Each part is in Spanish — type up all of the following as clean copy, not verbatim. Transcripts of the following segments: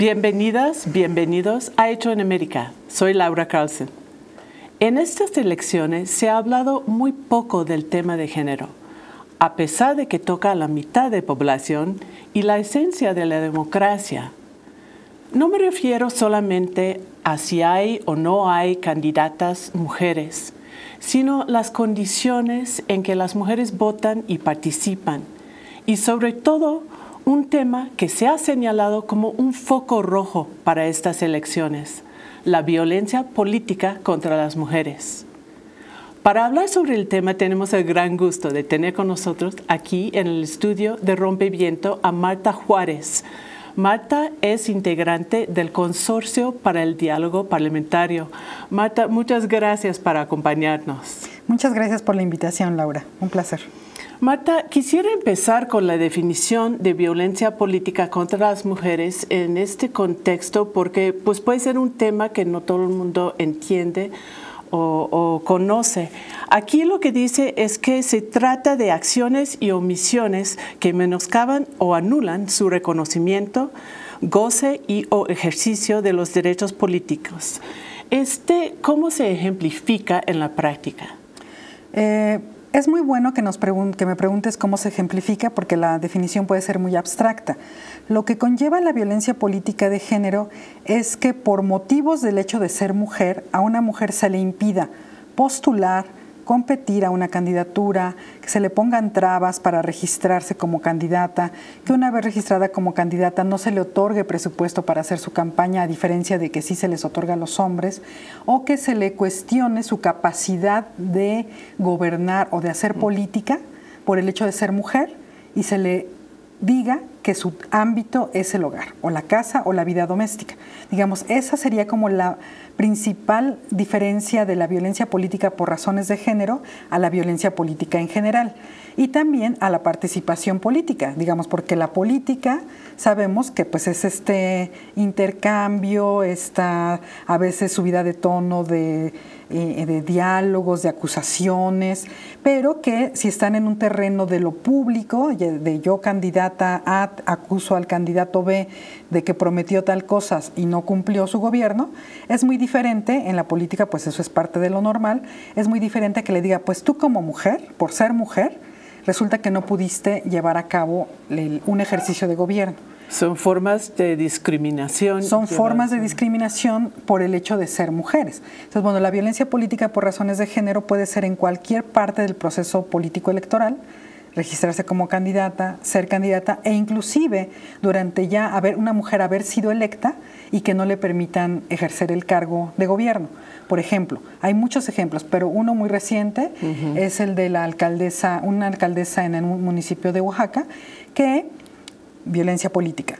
Bienvenidas, bienvenidos a Hecho en América. Soy Laura Carlson. En estas elecciones se ha hablado muy poco del tema de género, a pesar de que toca a la mitad de población y la esencia de la democracia. No me refiero solamente a si hay o no hay candidatas mujeres, sino las condiciones en que las mujeres votan y participan, y sobre todo un tema que se ha señalado como un foco rojo para estas elecciones: la violencia política contra las mujeres. Para hablar sobre el tema tenemos el gran gusto de tener con nosotros aquí en el estudio de Rompeviento a Marta Juárez. Marta es integrante del Consorcio para el Diálogo Parlamentario. Marta, muchas gracias por acompañarnos. Muchas gracias por la invitación, Laura. Un placer. Marta, quisiera empezar con la definición de violencia política contra las mujeres en este contexto, porque pues, puede ser un tema que no todo el mundo entiende o conoce. Aquí lo que dice es que se trata de acciones y omisiones que menoscaban o anulan su reconocimiento, goce y o ejercicio de los derechos políticos. ¿Cómo se ejemplifica en la práctica? Es muy bueno que me preguntes cómo se ejemplifica, porque la definición puede ser muy abstracta. Lo que conlleva la violencia política de género es que por motivos del hecho de ser mujer, a una mujer se le impida postular, competir a una candidatura, que se le pongan trabas para registrarse como candidata, que una vez registrada como candidata no se le otorgue presupuesto para hacer su campaña, a diferencia de que sí se les otorga a los hombres, o que se le cuestione su capacidad de gobernar o de hacer política por el hecho de ser mujer, y se le diga que su ámbito es el hogar, o la casa, o la vida doméstica. Digamos, esa sería como la principal diferencia de la violencia política por razones de género a la violencia política en general. Y también a la participación política, digamos, porque la política sabemos que pues es este intercambio, esta a veces subida de tono de diálogos, de acusaciones, pero que si están en un terreno de lo público, de yo candidata A acuso al candidato B de que prometió tal cosa y no cumplió su gobierno, es muy diferente. En la política pues eso es parte de lo normal, es muy diferente que le diga, pues tú como mujer, por ser mujer, resulta que no pudiste llevar a cabo un ejercicio de gobierno. Son formas de discriminación. Son formas de discriminación por el hecho de ser mujeres. Entonces, bueno, la violencia política por razones de género puede ser en cualquier parte del proceso político electoral, registrarse como candidata, ser candidata, e inclusive durante ya una mujer haber sido electa y que no le permitan ejercer el cargo de gobierno. Por ejemplo, hay muchos ejemplos, pero uno muy reciente es el de una alcaldesa en un municipio de Oaxaca, que violencia política.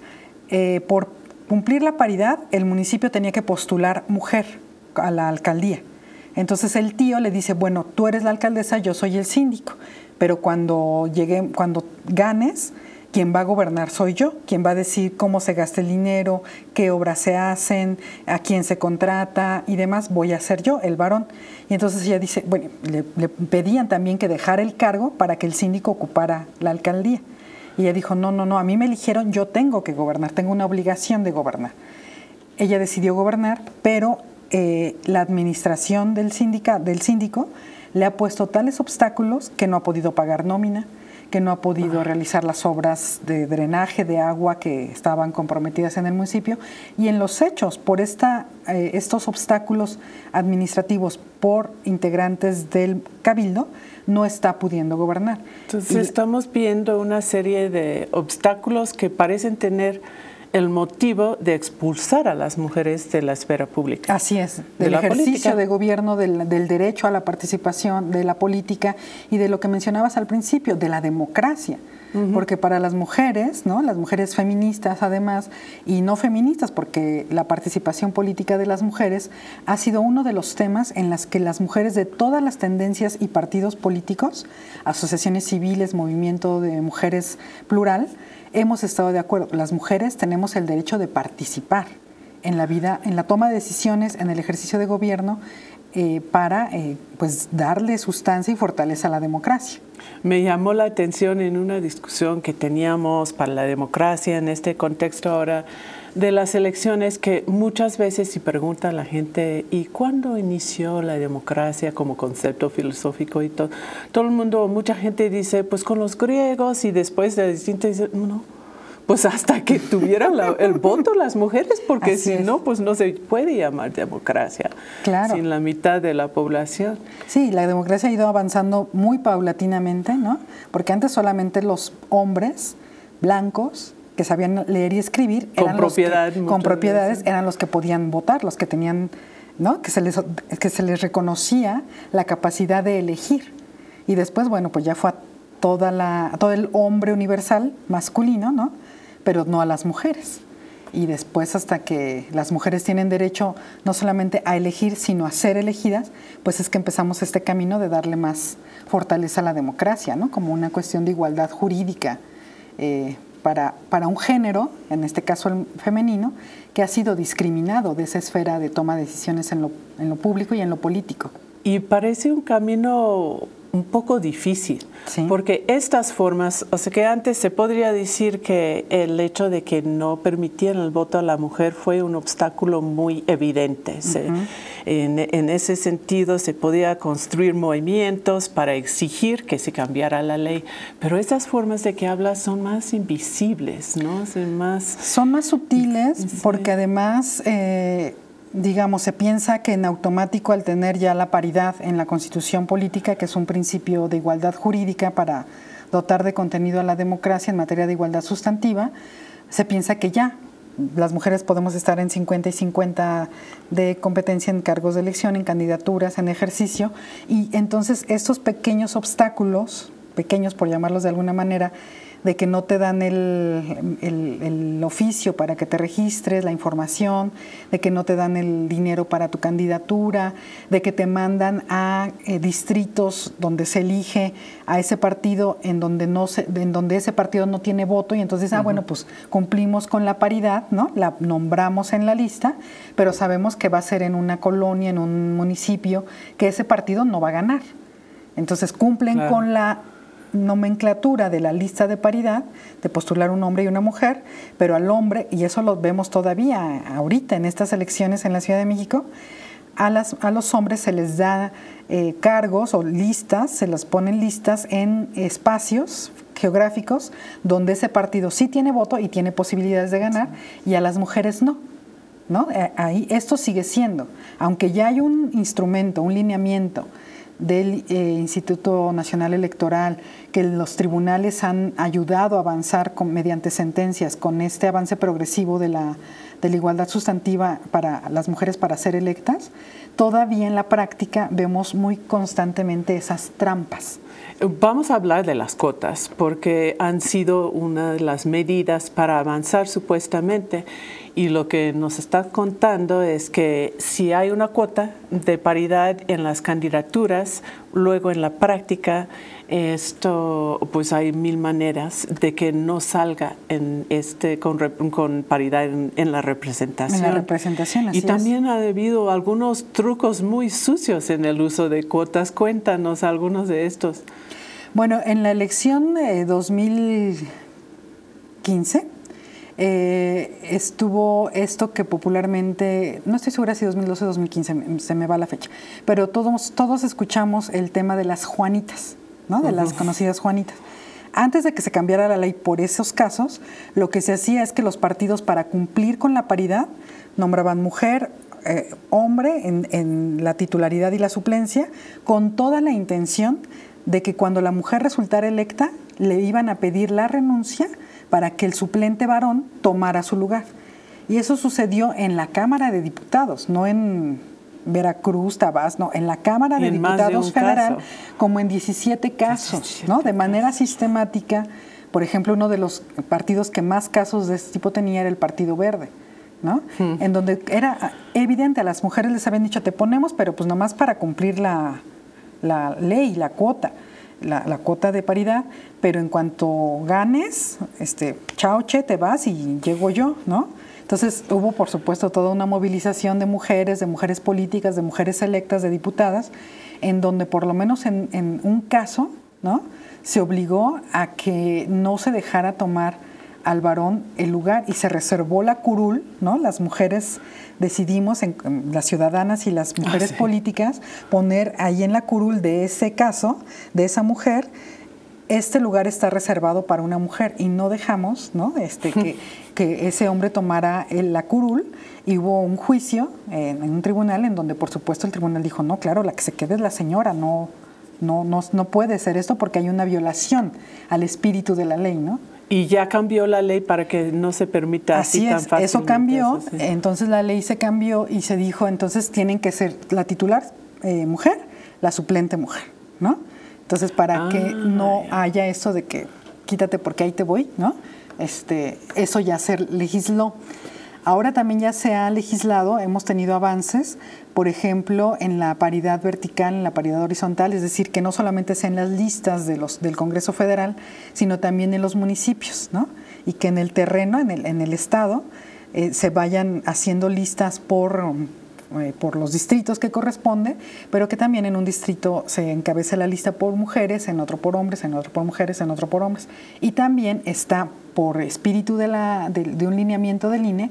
Por cumplir la paridad, el municipio tenía que postular mujer a la alcaldía. Entonces el tío le dice, bueno, tú eres la alcaldesa, yo soy el síndico, pero cuando ganes, quien va a gobernar soy yo, quien va a decir cómo se gasta el dinero, qué obras se hacen, a quién se contrata y demás, voy a ser yo, el varón. Y entonces ella dice, bueno, le pedían también que dejara el cargo para que el síndico ocupara la alcaldía. Y ella dijo, no, a mí me eligieron, yo tengo que gobernar, tengo una obligación de gobernar. Ella decidió gobernar, pero la administración del síndico le ha puesto tales obstáculos que no ha podido pagar nómina, que no ha podido realizar las obras de drenaje de agua que estaban comprometidas en el municipio. Y en los hechos, por estos obstáculos administrativos por integrantes del cabildo, no está pudiendo gobernar. Entonces estamos viendo una serie de obstáculos que parecen tener el motivo de expulsar a las mujeres de la esfera pública. Así es, del ejercicio de gobierno, del derecho a la participación, de la política y de lo que mencionabas al principio, de la democracia. Porque para las mujeres, ¿no? Las mujeres feministas además, y no feministas, porque la participación política de las mujeres ha sido uno de los temas en las que las mujeres de todas las tendencias y partidos políticos, asociaciones civiles, movimiento de mujeres plural, hemos estado de acuerdo. Las mujeres tenemos el derecho de participar en la vida, en la toma de decisiones, en el ejercicio de gobierno, para pues darle sustancia y fortaleza a la democracia. Me llamó la atención en una discusión que teníamos para la democracia en este contexto ahora de las elecciones, que muchas veces se pregunta a la gente, ¿y cuándo inició la democracia como concepto filosófico? Y todo el mundo, mucha gente dice, pues con los griegos, y después de distintas, no, pues hasta que tuvieran el voto las mujeres, porque si no, pues no se puede llamar democracia sin la mitad de la población. Sí, la democracia ha ido avanzando muy paulatinamente, ¿no? Porque antes solamente los hombres blancos que sabían leer y escribir eran con propiedades eran los que podían votar, los que tenían, ¿no? que se les reconocía la capacidad de elegir. Y después, bueno, pues ya fue a todo el hombre universal masculino, ¿no? Pero no a las mujeres. Y después, hasta que las mujeres tienen derecho no solamente a elegir, sino a ser elegidas, pues es que empezamos este camino de darle más fortaleza a la democracia, ¿no? Como una cuestión de igualdad jurídica para un género, en este caso el femenino, que ha sido discriminado de esa esfera de toma de decisiones en lo público y en lo político. Y parece un camino un poco difícil, porque estas formas, o sea que antes se podría decir que el hecho de que no permitían el voto a la mujer fue un obstáculo muy evidente. En ese sentido se podía construir movimientos para exigir que se cambiara la ley, pero estas formas de que hablas son más invisibles, ¿no? Son más sutiles, porque además digamos, se piensa que en automático, al tener ya la paridad en la Constitución política, que es un principio de igualdad jurídica para dotar de contenido a la democracia en materia de igualdad sustantiva, se piensa que ya las mujeres podemos estar en 50 y 50 de competencia en cargos de elección, en candidaturas, en ejercicio, y entonces estos pequeños obstáculos, pequeños por llamarlos de alguna manera, de que no te dan el oficio para que te registres, la información, de que no te dan el dinero para tu candidatura, de que te mandan a distritos donde se elige a ese partido en donde ese partido no tiene voto, y entonces, bueno, pues cumplimos con la paridad, ¿no? La nombramos en la lista, pero sabemos que va a ser en una colonia, en un municipio, que ese partido no va a ganar. Entonces cumplen con la nomenclatura de la lista de paridad, de postular un hombre y una mujer, pero al hombre, y eso lo vemos todavía ahorita en estas elecciones en la Ciudad de México, a los hombres se les da cargos o listas, se les ponen listas en espacios geográficos donde ese partido sí tiene voto y tiene posibilidades de ganar, y a las mujeres no. ¿No? Ahí esto sigue siendo, aunque ya hay un instrumento, un lineamiento del Instituto Nacional Electoral, que los tribunales han ayudado a avanzar mediante sentencias con este avance progresivo de la igualdad sustantiva para las mujeres para ser electas, todavía en la práctica vemos muy constantemente esas trampas. Vamos a hablar de las cuotas, porque han sido una de las medidas para avanzar supuestamente, y lo que nos está contando es que si hay una cuota de paridad en las candidaturas, luego en la práctica esto, pues hay mil maneras de que no salga con paridad en la representación. En la representación, así y también ha habido algunos trucos muy sucios en el uso de cuotas. Cuéntanos algunos de estos. Bueno, en la elección de 2015 estuvo esto que popularmente, no estoy segura si 2012 o 2015, se me va la fecha, pero todos escuchamos el tema de las Juanitas, ¿no? De las conocidas Juanitas. Antes de que se cambiara la ley por esos casos, lo que se hacía es que los partidos, para cumplir con la paridad, nombraban mujer, hombre en la titularidad y la suplencia, con toda la intención de que cuando la mujer resultara electa, le iban a pedir la renuncia para que el suplente varón tomara su lugar. Y eso sucedió en la Cámara de Diputados, no en Veracruz, Tabasco, no, en la Cámara de Diputados Federal, como en 17 casos, ¿no? De manera sistemática. Por ejemplo, uno de los partidos que más casos de este tipo tenía era el Partido Verde, ¿no? En donde era evidente, a las mujeres les habían dicho, te ponemos, pero pues nomás para cumplir la ley, la cuota de paridad, pero en cuanto ganes, chao, che, te vas y llego yo, ¿no? Entonces hubo, por supuesto, toda una movilización de mujeres políticas, de mujeres electas, de diputadas, en donde por lo menos en un caso, ¿no?, se obligó a que no se dejara tomar al varón el lugar y se reservó la curul, ¿no? Las mujeres decidimos, las ciudadanas y las mujeres políticas, poner ahí en la curul de ese caso, de esa mujer, este lugar está reservado para una mujer y no dejamos, ¿no?, que ese hombre tomara la curul, y hubo un juicio en un tribunal en donde por supuesto el tribunal dijo, no, claro, la que se quede es la señora, no puede ser esto porque hay una violación al espíritu de la ley, ¿no? Y ya cambió la ley para que no se permita así tan fácilmente. Eso cambió, eso, sí. Entonces la ley se cambió y se dijo, entonces tienen que ser la titular mujer, la suplente mujer, ¿no? Entonces para que no haya eso de que quítate porque ahí te voy, ¿no? Eso ya se legisló. Ahora también ya se ha legislado, hemos tenido avances, por ejemplo, en la paridad vertical, en la paridad horizontal, es decir, que no solamente sea en las listas del Congreso Federal, sino también en los municipios, ¿no? Y que en el terreno, en el Estado, se vayan haciendo listas por los distritos que corresponde, pero que también en un distrito se encabece la lista por mujeres, en otro por hombres, en otro por mujeres, en otro por hombres. Y también está por espíritu de un lineamiento del INE,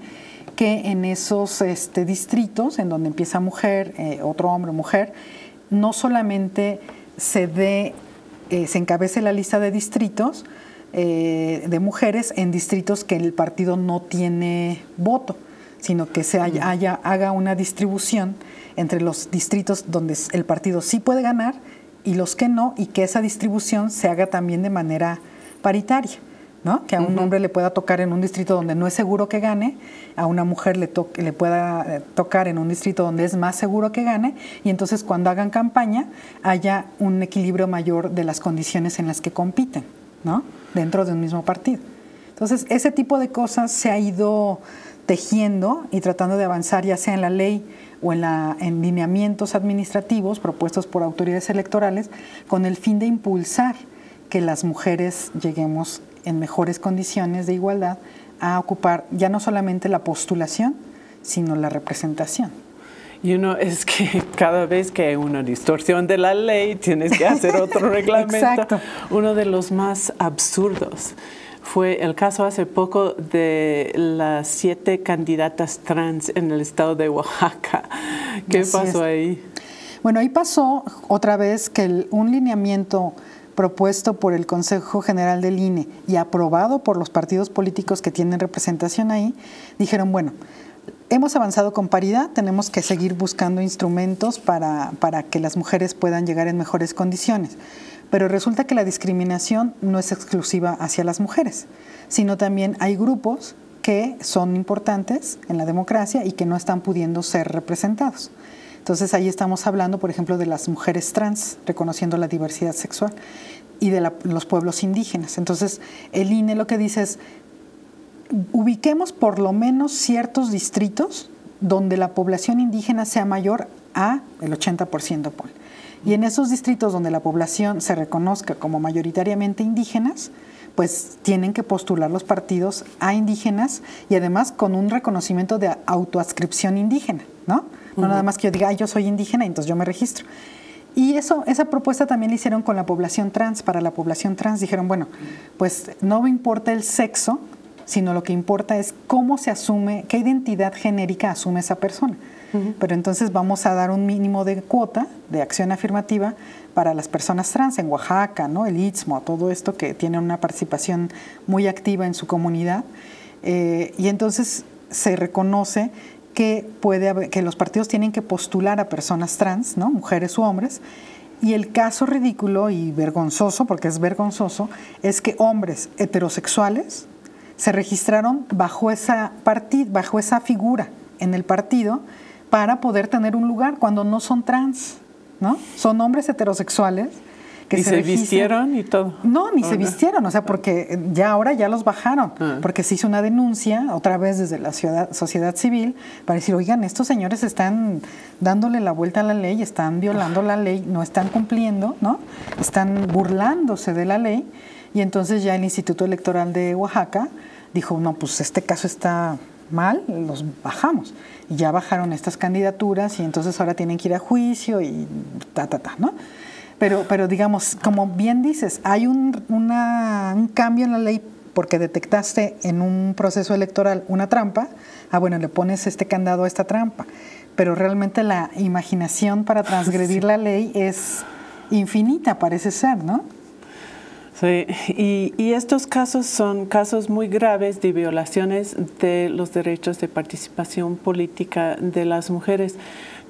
que en esos distritos, en donde empieza mujer, otro hombre, mujer, no solamente se encabece la lista de distritos de mujeres en distritos que el partido no tiene voto, sino que haga una distribución entre los distritos donde el partido sí puede ganar y los que no, y que esa distribución se haga también de manera paritaria, ¿no? Que a un hombre le pueda tocar en un distrito donde no es seguro que gane, a una mujer le pueda tocar en un distrito donde es más seguro que gane, y entonces cuando hagan campaña haya un equilibrio mayor de las condiciones en las que compiten, ¿no?, dentro de un mismo partido. Entonces ese tipo de cosas se ha ido tejiendo y tratando de avanzar, ya sea en la ley o en lineamientos administrativos propuestos por autoridades electorales, con el fin de impulsar que las mujeres lleguemos en mejores condiciones de igualdad a ocupar ya no solamente la postulación, sino la representación. Y es que cada vez que hay una distorsión de la ley, tienes que hacer otro reglamento. Exacto. Uno de los más absurdos fue el caso hace poco de las 7 candidatas trans en el estado de Oaxaca. ¿Qué pasó ahí? Bueno, ahí pasó otra vez que un lineamiento propuesto por el Consejo General del INE y aprobado por los partidos políticos que tienen representación ahí, dijeron, bueno, hemos avanzado con paridad, tenemos que seguir buscando instrumentos para que las mujeres puedan llegar en mejores condiciones. Pero resulta que la discriminación no es exclusiva hacia las mujeres, sino también hay grupos que son importantes en la democracia y que no están pudiendo ser representados. Entonces ahí estamos hablando, por ejemplo, de las mujeres trans, reconociendo la diversidad sexual, y de los pueblos indígenas. Entonces el INE lo que dice es, ubiquemos por lo menos ciertos distritos donde la población indígena sea mayor a el 80%, y en esos distritos donde la población se reconozca como mayoritariamente indígenas, pues tienen que postular los partidos a indígenas, y además con un reconocimiento de autoadscripción indígena, ¿no? No nada más que yo diga, yo soy indígena, entonces yo me registro. Y esa propuesta también la hicieron con la población trans. Para la población trans dijeron, bueno, pues no importa el sexo, sino lo que importa es cómo se asume, qué identidad genérica asume esa persona. Pero entonces vamos a dar un mínimo de cuota de acción afirmativa para las personas trans en Oaxaca, ¿no?, el Istmo, todo esto que tiene una participación muy activa en su comunidad. Y entonces se reconoce que que los partidos tienen que postular a personas trans, ¿no?, mujeres u hombres. Y el caso ridículo y vergonzoso, porque es vergonzoso, es que hombres heterosexuales se registraron bajo esa figura en el partido para poder tener un lugar cuando no son trans, ¿no? Son hombres heterosexuales que ¿Y se vistieron y todo? No, ni se vistieron, o sea, porque ahora ya los bajaron, porque se hizo una denuncia otra vez desde la sociedad civil para decir, oigan, estos señores están dándole la vuelta a la ley, están violando la ley, no están cumpliendo, ¿no? Están burlándose de la ley. Y entonces ya el Instituto Electoral de Oaxaca dijo, no, pues este caso está mal, los bajamos. Y ya bajaron estas candidaturas y entonces ahora tienen que ir a juicio y ¿no? Pero digamos, como bien dices, hay un cambio en la ley porque detectaste en un proceso electoral una trampa. Bueno, le pones este candado a esta trampa. Pero realmente la imaginación para transgredir la ley es infinita, parece ser, ¿no? Sí, y estos casos son casos muy graves de violaciones de los derechos de participación política de las mujeres.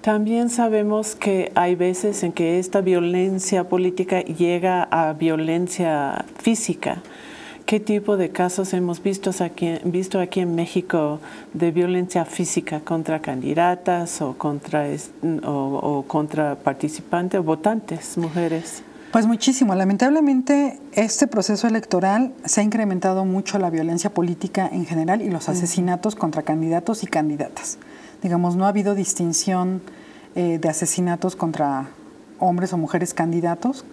También sabemos que hay veces en que esta violencia política llega a violencia física. ¿Qué tipo de casos hemos visto aquí en México de violencia física contra candidatas o contra participantes o votantes, mujeres? Pues muchísimo. Lamentablemente, este proceso electoral se ha incrementado mucho la violencia política en general y los asesinatos contra candidatos y candidatas. Digamos, no ha habido distinción de asesinatos contra hombres o mujeres candidatos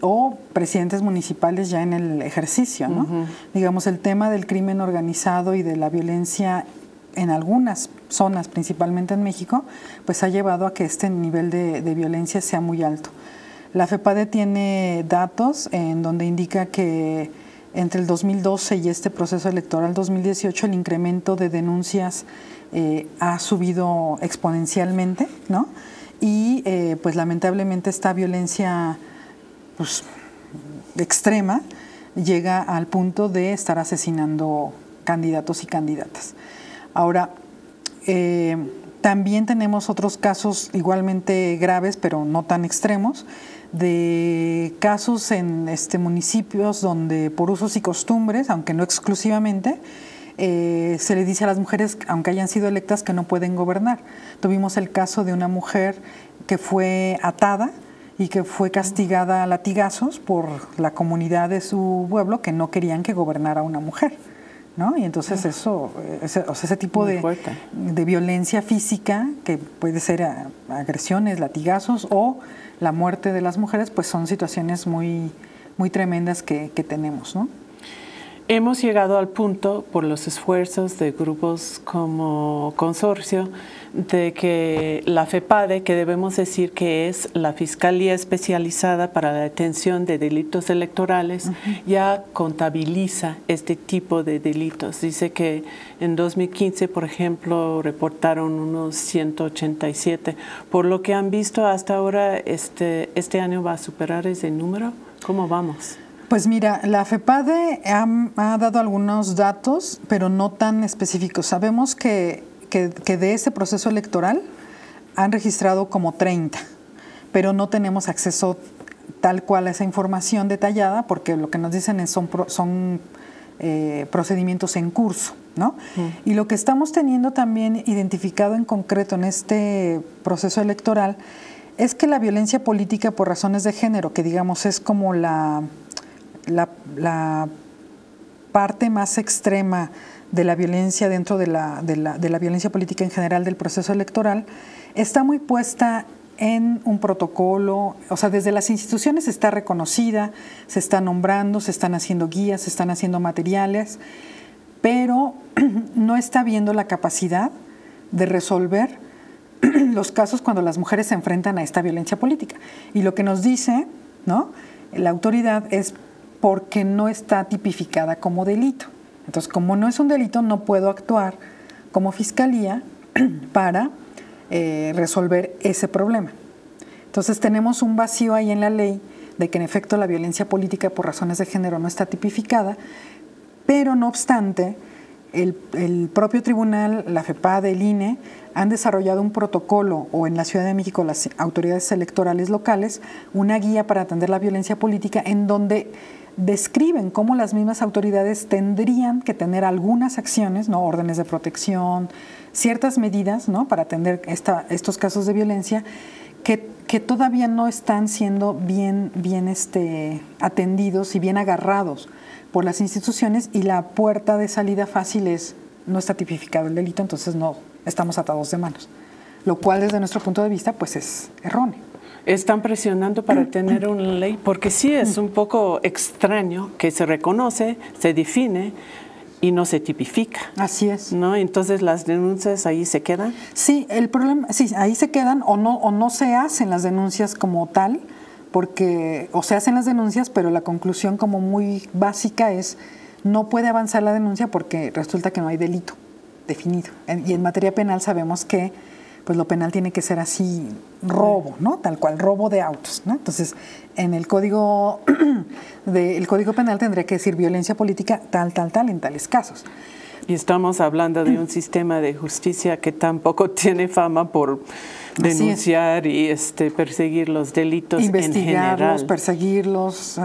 o presidentes municipales ya en el ejercicio, ¿no? Digamos, el tema del crimen organizado y de la violencia en algunas zonas, principalmente en México, pues ha llevado a que este nivel de violencia sea muy alto. La FEPADE tiene datos en donde indica que entre el 2012 y este proceso electoral 2018 el incremento de denuncias ha subido exponencialmente, ¿no? Y pues lamentablemente esta violencia pues, extrema llega al punto de estar asesinando candidatos y candidatas. Ahora, también tenemos otros casos igualmente graves, pero no tan extremos, de casos en municipios donde por usos y costumbres, aunque no exclusivamente, se le dice a las mujeres, aunque hayan sido electas, que no pueden gobernar. Tuvimos el caso de una mujer que fue atada y que fue castigada a latigazos por la comunidad de su pueblo que no querían que gobernara una mujer, ¿no? Y entonces ese tipo de violencia física, que puede ser agresiones, latigazos o la muerte de las mujeres, pues son situaciones muy, muy tremendas que tenemos, ¿no? Hemos llegado al punto, por los esfuerzos de grupos como Consorcio, de que la FEPADE, que debemos decir que es la Fiscalía Especializada para la Detención de Delitos Electorales, ya contabiliza este tipo de delitos. Dice que en 2015, por ejemplo, reportaron unos 187. Por lo que han visto hasta ahora, este año va a superar ese número. ¿Cómo vamos? Pues mira, la FEPADE ha dado algunos datos, pero no tan específicos. Sabemos que de ese proceso electoral han registrado como 30, pero no tenemos acceso tal cual a esa información detallada, porque lo que nos dicen son procedimientos en curso, ¿no? Y lo que estamos teniendo también identificado en concreto en este proceso electoral es que la violencia política por razones de género, que digamos es como la parte más extrema de la violencia dentro de la violencia política en general del proceso electoral, está muy puesta en un protocolo, o sea, desde las instituciones está reconocida, se está nombrando, se están haciendo guías, se están haciendo materiales, pero no está viendo la capacidad de resolver los casos cuando las mujeres se enfrentan a esta violencia política. Y lo que nos dice, ¿no?, la autoridad es porque no está tipificada como delito. Entonces, como no es un delito, no puedo actuar como fiscalía para resolver ese problema. Entonces, tenemos un vacío ahí en la ley de que en efecto la violencia política por razones de género no está tipificada, pero no obstante, el propio tribunal, la FEPADE, el INE, han desarrollado un protocolo, o en la Ciudad de México las autoridades electorales locales, una guía para atender la violencia política en donde describen cómo las mismas autoridades tendrían que tener algunas acciones, ¿no?, órdenes de protección, ciertas medidas, ¿no?, para atender estos casos de violencia que todavía no están siendo bien atendidos y bien agarrados por las instituciones, y la puerta de salida fácil no está tipificado el delito, entonces no estamos atados de manos, lo cual desde nuestro punto de vista pues es erróneo. Están presionando para tener una ley, porque sí es un poco extraño que se reconoce, se define y no se tipifica. Así es. ¿No? Entonces las denuncias ahí se quedan. Sí, el problema, sí, ahí se quedan o no se hacen las denuncias como tal, porque o se hacen las denuncias, pero la conclusión como muy básica es no puede avanzar la denuncia porque resulta que no hay delito definido. Y en materia penal sabemos que pues lo penal tiene que ser así, robo, ¿no? Tal cual, robo de autos, ¿no? Entonces, en el código penal tendría que decir violencia política tal, en tales casos. Y estamos hablando de un sistema de justicia que tampoco tiene fama por denunciar y perseguir los delitos en general. Investigarlos, perseguirlos,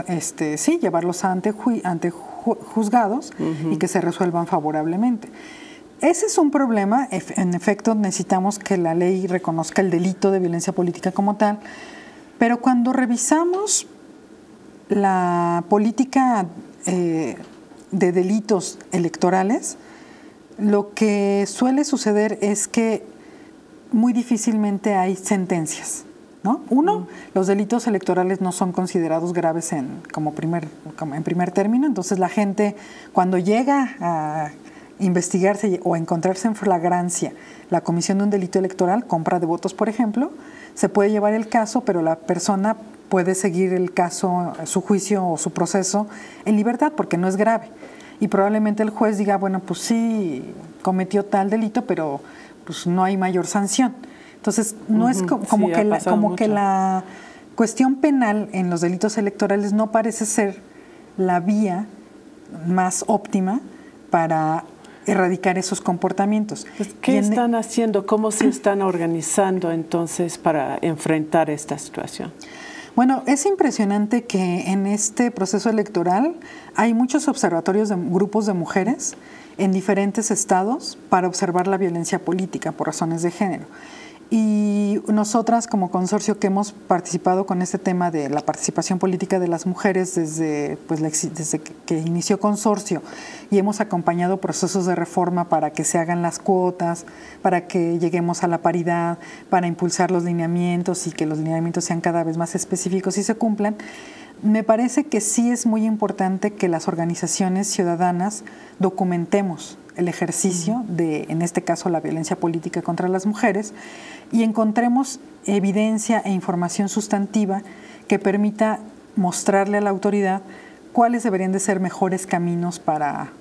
sí, llevarlos ante juzgados y que se resuelvan favorablemente. Ese es un problema. En efecto, necesitamos que la ley reconozca el delito de violencia política como tal, pero cuando revisamos la política de delitos electorales, lo que suele suceder es que muy difícilmente hay sentencias, ¿no? Uno, los delitos electorales no son considerados graves en primer término, entonces la gente cuando llega a investigarse o encontrarse en flagrancia la comisión de un delito electoral, compra de votos, por ejemplo, se puede llevar el caso, pero la persona puede seguir el caso, su juicio o su proceso en libertad porque no es grave. Y probablemente el juez diga, bueno, pues sí, cometió tal delito, pero pues no hay mayor sanción. Entonces, no es como que la cuestión penal en los delitos electorales no parece ser la vía más óptima para erradicar esos comportamientos. ¿Qué están haciendo? ¿Cómo se están organizando entonces para enfrentar esta situación? Bueno, es impresionante que en este proceso electoral hay muchos observatorios de grupos de mujeres en diferentes estados para observar la violencia política por razones de género. Y nosotras como consorcio que hemos participado con este tema de la participación política de las mujeres desde que inició consorcio y hemos acompañado procesos de reforma para que se hagan las cuotas, para que lleguemos a la paridad, para impulsar los lineamientos y que los lineamientos sean cada vez más específicos y se cumplan. Me parece que sí es muy importante que las organizaciones ciudadanas documentemos el ejercicio de, en este caso, la violencia política contra las mujeres y encontremos evidencia e información sustantiva que permita mostrarle a la autoridad cuáles deberían de ser mejores caminos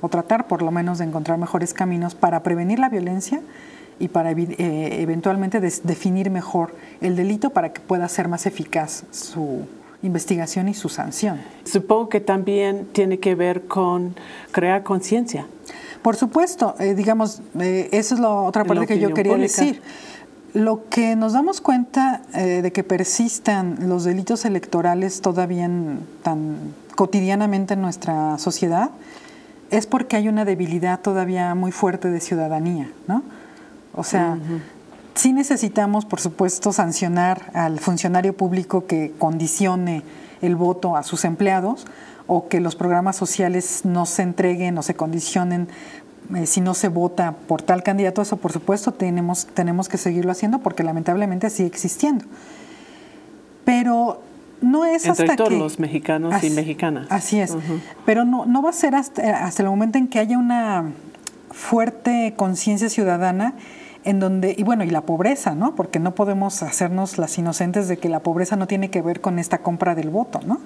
o tratar por lo menos de encontrar mejores caminos para prevenir la violencia y para eventualmente definir mejor el delito para que pueda ser más eficaz su investigación y su sanción. Supongo que también tiene que ver con crear conciencia. Por supuesto, eso es la otra parte que yo quería decir. Lo que nos damos cuenta de que persistan los delitos electorales todavía tan cotidianamente en nuestra sociedad es porque hay una debilidad todavía muy fuerte de ciudadanía, ¿no? O sea, sí necesitamos, por supuesto, sancionar al funcionario público que condicione el voto a sus empleados o que los programas sociales no se entreguen o se condicionen si no se vota por tal candidato. Eso, por supuesto, tenemos que seguirlo haciendo porque lamentablemente sigue existiendo. Pero no es hasta que... Entre todos los mexicanos y mexicanas. Así es. Pero no va a ser hasta el momento en que haya una fuerte conciencia ciudadana en donde, y la pobreza, ¿no? Porque no podemos hacernos las inocentes de que la pobreza no tiene que ver con esta compra del voto, ¿no?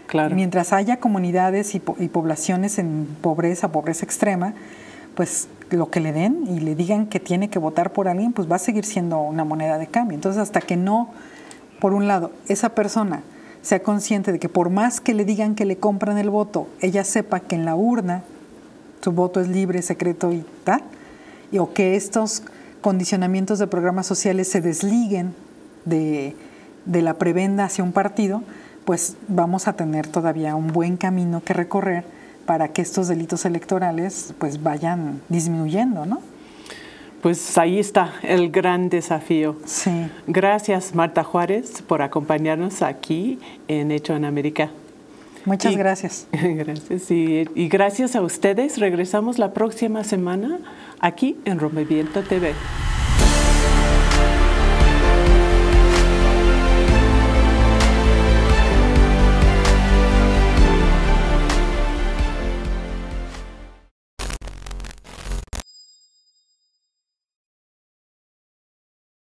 Claro. Mientras haya comunidades y poblaciones en pobreza extrema, pues lo que le den y le digan que tiene que votar por alguien, pues va a seguir siendo una moneda de cambio. Entonces, hasta que no, por un lado, esa persona sea consciente de que por más que le digan que le compran el voto, ella sepa que en la urna su voto es libre, secreto y tal, o que estos condicionamientos de programas sociales se desliguen de la prebenda hacia un partido, pues vamos a tener todavía un buen camino que recorrer para que estos delitos electorales pues vayan disminuyendo, ¿no? Pues ahí está el gran desafío. Sí. Gracias, Marta Juárez, por acompañarnos aquí en Hecho en América. Muchas gracias. Gracias. Y gracias a ustedes. Regresamos la próxima semana aquí en Rompimiento TV.